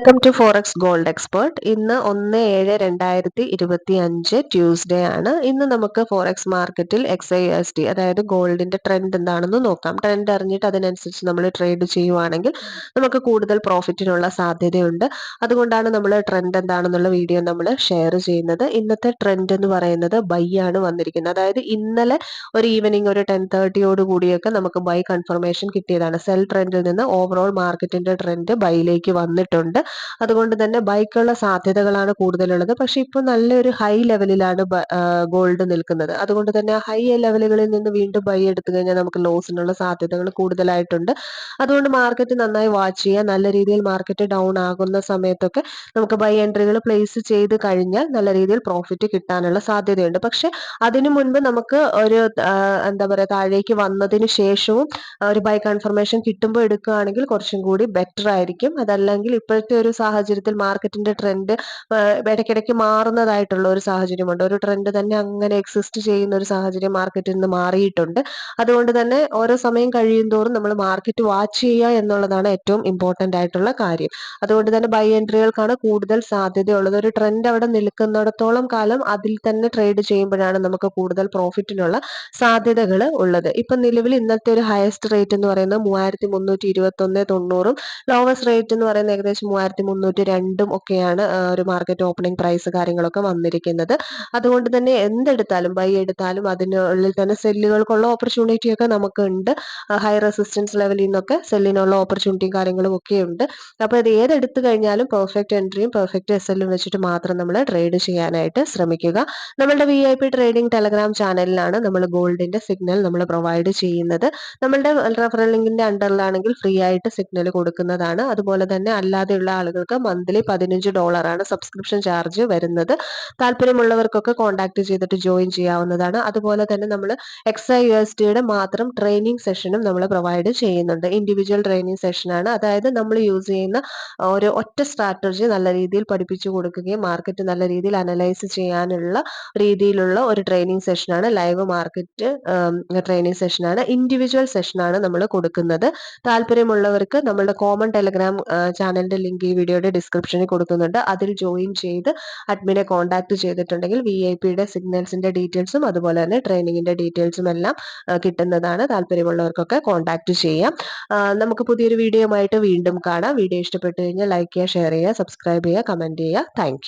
Welcome to forex gold expert. ഇന്ന് 1/7/2025 Tuesday ആണ്. ഇന്ന് നമുക്ക് ഫോറക്സ് മാർക്കറ്റിൽ XAUSD അതായത് ഗോൾഡിന്റെ ട്രെൻഡ് എന്താണെന്ന് നോക്കാം. ട്രെൻഡ് അറിഞ്ഞിട്ട് അതിനനുസരിച്ച് നമ്മൾ ട്രേഡ് ചെയ്യുവാണെങ്കിൽ നമുക്ക് കൂടുതൽ പ്രോഫിറ്റിനുള്ള സാധ്യതയുണ്ട്. അതുകൊണ്ടാണ് നമ്മൾ ട്രെൻഡ് എന്താണെന്നുള്ള വീഡിയോ നമ്മൾ ഷെയർ ചെയ്യുന്നത്. ഇന്നത്തെ ട്രെൻഡ് എന്ന് പറയുന്നത് ബൈ ആണ് വന്നിരിക്കുന്നത്. അതായത് ഇന്നലെ ഒരു ഈവനിങ് ഒരു 10:30 കൂടിയൊക്കെ നമുക്ക് ബൈ കൺഫർമേഷൻ കിട്ടിയതാണ്. സെൽ ട്രെൻഡിൽ നിന്ന് ഓവറോൾ മാർക്കറ്റിന്റെ ട്രെൻഡ് ബൈയിലേക്ക് വന്നിട്ടുണ്ട്. അതുകൊണ്ട് തന്നെ ബൈക്കുള്ള സാധ്യതകളാണ് കൂടുതലുള്ളത്. പക്ഷെ ഇപ്പോൾ നല്ലൊരു ഹൈ ലെവലിലാണ് ഗോൾഡ് നിൽക്കുന്നത്. അതുകൊണ്ട് തന്നെ ആ ഹൈ ലെവലുകളിൽ നിന്ന് വീണ്ടും ബൈ എടുത്തു കഴിഞ്ഞാൽ നമുക്ക് ലോസിനുള്ള സാധ്യതകൾ കൂടുതലായിട്ടുണ്ട്. അതുകൊണ്ട് മാർക്കറ്റ് നന്നായി വാച്ച് ചെയ്യുക. നല്ല രീതിയിൽ മാർക്കറ്റ് ഡൗൺ ആകുന്ന സമയത്തൊക്കെ നമുക്ക് ബൈ എൻട്രികൾ പ്ലേസ് ചെയ്ത് കഴിഞ്ഞാൽ നല്ല രീതിയിൽ പ്രോഫിറ്റ് കിട്ടാനുള്ള സാധ്യതയുണ്ട്. പക്ഷെ അതിനു മുൻപ് നമുക്ക് ഒരു എന്താ പറയുക, താഴേക്ക് വന്നതിന് ശേഷവും ഒരു ബൈ കൺഫർമേഷൻ കിട്ടുമ്പോൾ എടുക്കുകയാണെങ്കിൽ കുറച്ചും കൂടി ബെറ്റർ ആയിരിക്കും. അതല്ലെങ്കിൽ ഇപ്പോഴത്തെ ഒരു സാഹചര്യത്തിൽ മാർക്കറ്റിന്റെ ട്രെൻഡ് ഇടയ്ക്കിടയ്ക്ക് മാറുന്നതായിട്ടുള്ള ഒരു സാഹചര്യമുണ്ട്. ഒരു ട്രെൻഡ് തന്നെ അങ്ങനെ എക്സിസ്റ്റ് ചെയ്യുന്ന ഒരു സാഹചര്യം മാർക്കറ്റിൽ നിന്ന് മാറിയിട്ടുണ്ട്. അതുകൊണ്ട് തന്നെ ഓരോ സമയം കഴിയും തോറും നമ്മൾ മാർക്കറ്റ് വാച്ച് ചെയ്യുക എന്നുള്ളതാണ് ഏറ്റവും ഇമ്പോർട്ടന്റ് ആയിട്ടുള്ള കാര്യം. അതുകൊണ്ട് തന്നെ ബൈ എൻട്രികൾക്കാണ് കൂടുതൽ സാധ്യതയുള്ളത്. ഒരു ട്രെൻഡ് അവിടെ നിൽക്കുന്നിടത്തോളം കാലം അതിൽ തന്നെ ട്രേഡ് ചെയ്യുമ്പോഴാണ് നമുക്ക് കൂടുതൽ പ്രോഫിറ്റിനുള്ള സാധ്യതകൾ ഉള്ളത്. ഇപ്പൊ നിലവിൽ ഇന്നത്തെ ഒരു ഹയസ്റ്റ് റേറ്റ് എന്ന് പറയുന്നത് 3321.90, ലോവസ്റ്റ് റേറ്റ് എന്ന് പറയുന്നത് ഏകദേശം 3302 ഒക്കെയാണ് ഒരു മാർക്കറ്റ് ഓപ്പണിംഗ് പ്രൈസ് കാര്യങ്ങളൊക്കെ വന്നിരിക്കുന്നത്. അതുകൊണ്ട് തന്നെ എന്തെടുത്താലും ബൈ എടുത്താലും അതിനുള്ളിൽ തന്നെ സെല്ലുകൾക്കുള്ള ഓപ്പർച്യൂണിറ്റി ഒക്കെ നമുക്കുണ്ട്. ഹൈ റെസിസ്റ്റൻസ് ലെവലിൽ നിന്നൊക്കെ സെല്ലിനുള്ള ഓപ്പർച്യൂണിറ്റിയും കാര്യങ്ങളും ഒക്കെ ഉണ്ട്. അപ്പോൾ ഇത് ഏതെടുത്തു കഴിഞ്ഞാലും പെർഫെക്റ്റ് എൻട്രിയും പെർഫെക്റ്റ് SL വെച്ചിട്ട് മാത്രം നമ്മൾ ട്രേഡ് ചെയ്യാനായിട്ട് ശ്രമിക്കുക. നമ്മളുടെ VIP ട്രേഡിംഗ് ടെലഗ്രാം ചാനലിലാണ് നമ്മൾ ഗോൾഡിന്റെ സിഗ്നൽ നമ്മൾ പ്രൊവൈഡ് ചെയ്യുന്നത്. നമ്മളുടെ റെഫറൽ ലിങ്കിന്റെ അണ്ടറിലാണെങ്കിൽ ഫ്രീ ആയിട്ട് സിഗ്നൽ കൊടുക്കുന്നതാണ്. അതുപോലെ തന്നെ അല്ലാതെയുള്ള ആളുകൾക്ക് മന്ത്ലി $15 ആണ് സബ്സ്ക്രിപ്ഷൻ ചാർജ് വരുന്നത്. താല്പര്യമുള്ളവർക്കൊക്കെ കോൺടാക്ട് ചെയ്തിട്ട് ജോയിൻ ചെയ്യാവുന്നതാണ്. അതുപോലെ തന്നെ നമ്മൾ XAUSDയുടെ മാത്രം ട്രെയിനിങ് സെഷനും നമ്മൾ പ്രൊവൈഡ് ചെയ്യുന്നുണ്ട്. ഇൻഡിവിജ്വൽ ട്രെയിനിങ് സെഷനാണ്. അതായത് നമ്മൾ യൂസ് ചെയ്യുന്ന ഒരു ഒറ്റ സ്ട്രാറ്റജി നല്ല രീതിയിൽ പഠിപ്പിച്ചു കൊടുക്കുകയും മാർക്കറ്റ് നല്ല രീതിയിൽ അനലൈസ് ചെയ്യാനുള്ള രീതിയിലുള്ള ഒരു ട്രെയിനിങ് സെഷനാണ്. ലൈവ് മാർക്കറ്റ് ട്രെയിനിങ് സെഷനാണ്. ഇൻഡിവിജ്വൽ സെഷനാണ് നമ്മൾ കൊടുക്കുന്നത്. താല്പര്യമുള്ളവർക്ക് നമ്മളുടെ കോമൺ ടെലഗ്രാം ചാനലിന്റെ ലിങ്ക് ഈ വീഡിയോയുടെ ഡിസ്ക്രിപ്ഷനിൽ കൊടുക്കുന്നുണ്ട്. അതിൽ ജോയിൻ ചെയ്ത് അഡ്മിനെ കോൺടാക്ട് ചെയ്തിട്ടുണ്ടെങ്കിൽ VIPയുടെ സിഗ്നൽസിന്റെ ഡീറ്റെയിൽസും അതുപോലെ തന്നെ ട്രെയിനിങ്ങിന്റെ ഡീറ്റെയിൽസും എല്ലാം കിട്ടുന്നതാണ്. താല്പര്യമുള്ളവർക്കൊക്കെ കോൺടാക്ട് ചെയ്യാം. നമുക്ക് പുതിയൊരു വീഡിയോ ആയിട്ട് വീണ്ടും കാണാം. വീഡിയോ ഇഷ്ടപ്പെട്ടു കഴിഞ്ഞാൽ ലൈക്ക് ചെയ്യുക, ഷെയർ ചെയ്യുക, സബ്സ്ക്രൈബ് ചെയ്യുക, കമന്റ് ചെയ്യുക. താങ്ക്